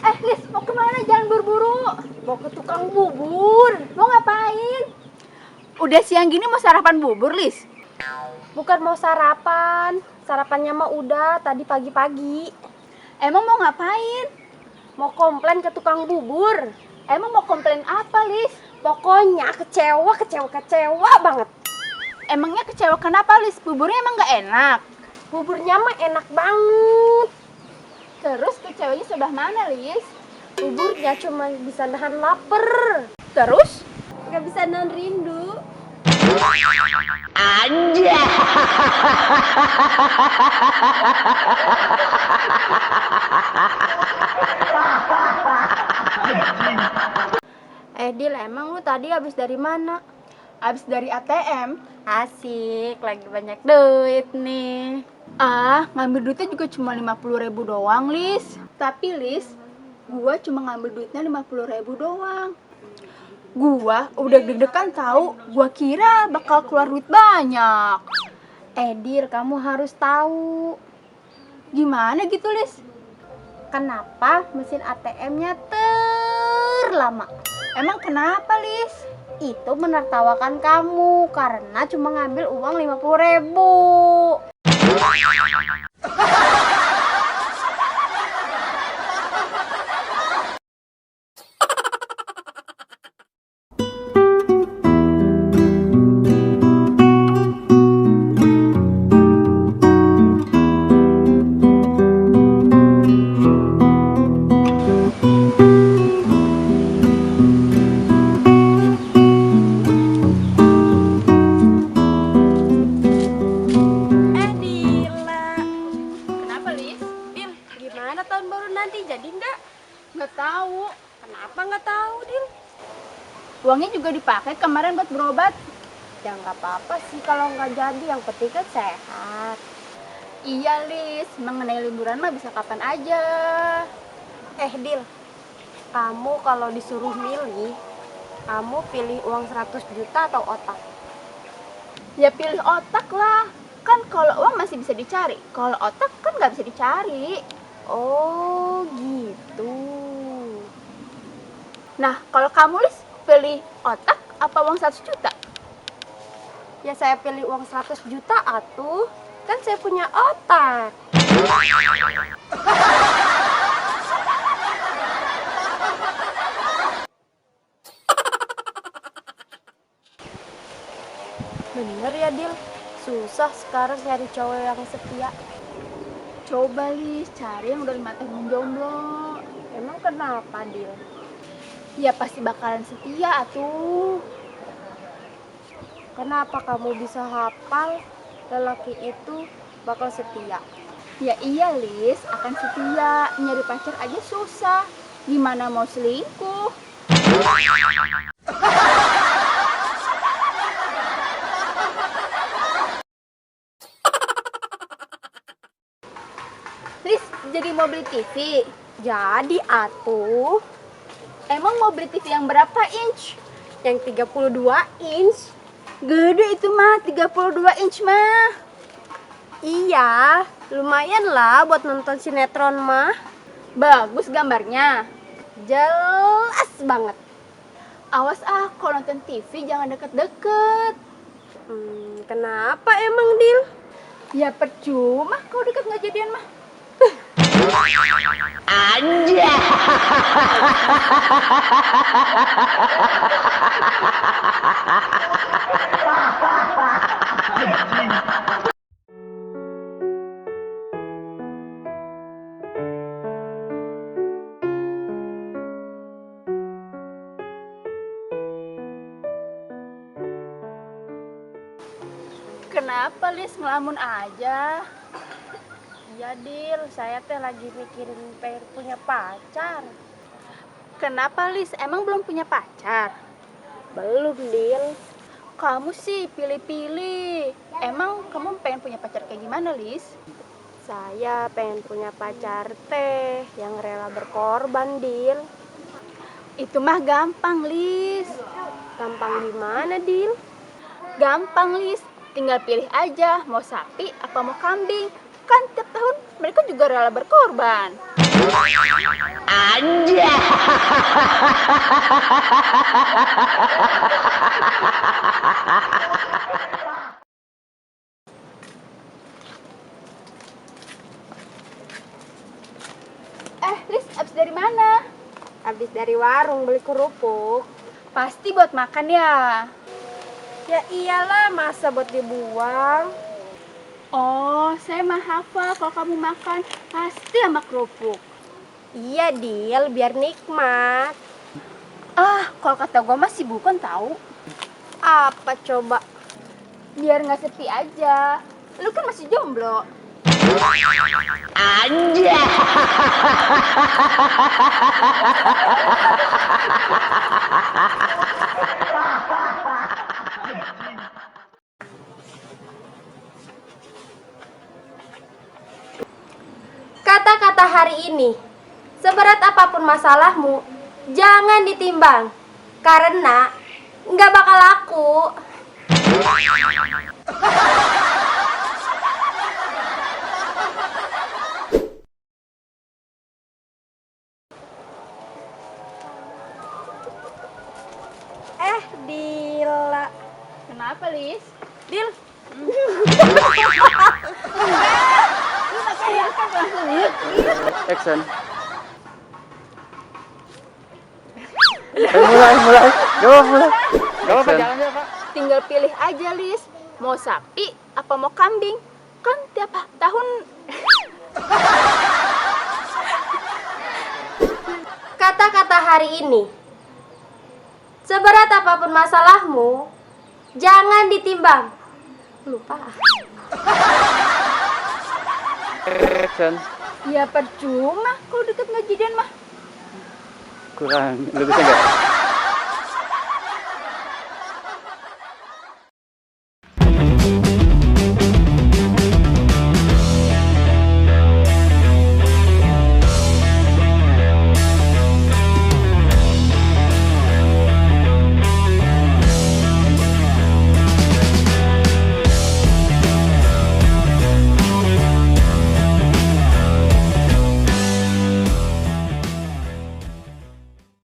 Lis, mau kemana? Jangan buru-buru. Mau ke tukang bubur. Mau ngapain? Udah siang gini mau sarapan bubur, Lis? Bukan mau sarapan. Sarapannya mah udah tadi pagi-pagi. Emang mau ngapain? Mau komplain ke tukang bubur. Emang mau komplain apa, Lis? Pokoknya kecewa banget. Emangnya kecewa kenapa, Lis? Buburnya emang gak enak? Buburnya mah enak banget. Terus kecewanya sebelah mana, Lis? Buburnya cuma bisa nahan lapar. Terus? Gak bisa nahan rindu. Aja. Dil, emang lu tadi habis dari mana? Abis dari ATM. Asik, lagi banyak duit nih. Ngambil duitnya juga cuma 50.000 doang, Lis. Tapi, Lis, gua cuma ngambil duitnya 50.000 doang. Gua udah deg-degan tahu. Gua kira bakal keluar duit banyak. Dil, kamu harus tahu Gimana gitu, Lis? kenapa mesin ATM-nya terlama. Emang kenapa, Lis? Itu menertawakan kamu karena cuma ngambil uang 50.000. Kenapa, Lis? Dil, gimana tahun baru nanti? Jadi nggak? Nggak tahu. Kenapa nggak tahu, Dil? Uangnya juga dipakai kemarin buat berobat. Ya nggak apa-apa sih kalau nggak jadi. Yang penting kan sehat. Iya, Lis. Mengenai liburan mah bisa kapan aja. Dil, kamu kalau disuruh milih, kamu pilih uang 100 juta atau otak? Ya pilih otak lah. Kan kalau uang masih bisa dicari. Kalau otak kan nggak bisa dicari. Oh, gitu. Nah, kalau kamu, Lis, pilih otak apa uang 100 juta? Ya saya pilih uang 100 juta atuh. Kan saya punya otak. Bener ya, Dil. Susah sekarang nyari cowok yang setia. Coba, Lis, cari yang udah 5 tahun jomblo. Emang kenapa, Dil? Ya pasti bakalan setia atuh. Kenapa kamu bisa hafal lelaki itu bakal setia? Ya iya, Lis, akan setia. Nyari pacar aja susah. Gimana mau selingkuh? Lis, jadi mau beli TV? Jadi atuh, Emang mau beli TV yang berapa inch? yang 32 inch. Gede itu mah, 32 inch mah. Iya, lumayan lah buat nonton sinetron mah. Bagus gambarnya. Jelas banget. Awas kalau nonton TV jangan deket-deket. Kenapa emang, Dil? Ya percuma kalau deket nggak jadian mah. Aja. Kenapa, Lis, ngelamun aja? Iya, Dil, saya teh lagi mikirin pengen punya pacar. Kenapa, Lis? Emang belum punya pacar? Belum, Dil. Kamu sih pilih-pilih. Emang kamu pengen punya pacar kayak gimana, Lis? Saya pengen punya pacar teh yang rela berkorban, Dil. Itu mah gampang, Lis. Gampang gimana, Dil? Gampang, Lis. Tinggal pilih aja mau sapi apa mau kambing. Kan tiap tahun mereka juga rela berkorban. Lis, abis dari mana? Habis dari warung beli kerupuk. Pasti buat makan ya. Ya iyalah, masa buat dibuang. Oh, saya mah hafal kalau kamu makan pasti sama kerupuk. Iya, Dil, biar nikmat. Ah, kalau kata gua masih bukan tahu. Apa coba? Biar nggak sepi aja. Lu kan masih jomblo. Kata-kata hari ini, seberat apapun masalahmu, jangan ditimbang. Karena nggak bakal laku. Dila. Kenapa, Lis? Dil, Action. Mulai. Gak apa-apa, jalannya Pak. Tinggal pilih aja, Lis. Mau sapi apa mau kambing? Kan tiap tahun. kata-kata hari ini, seberat apapun masalahmu, jangan ditimbang. Lupa. Action. Ya percuma kalau deket ngejadian mah. Kurang. Lu bisa nggak?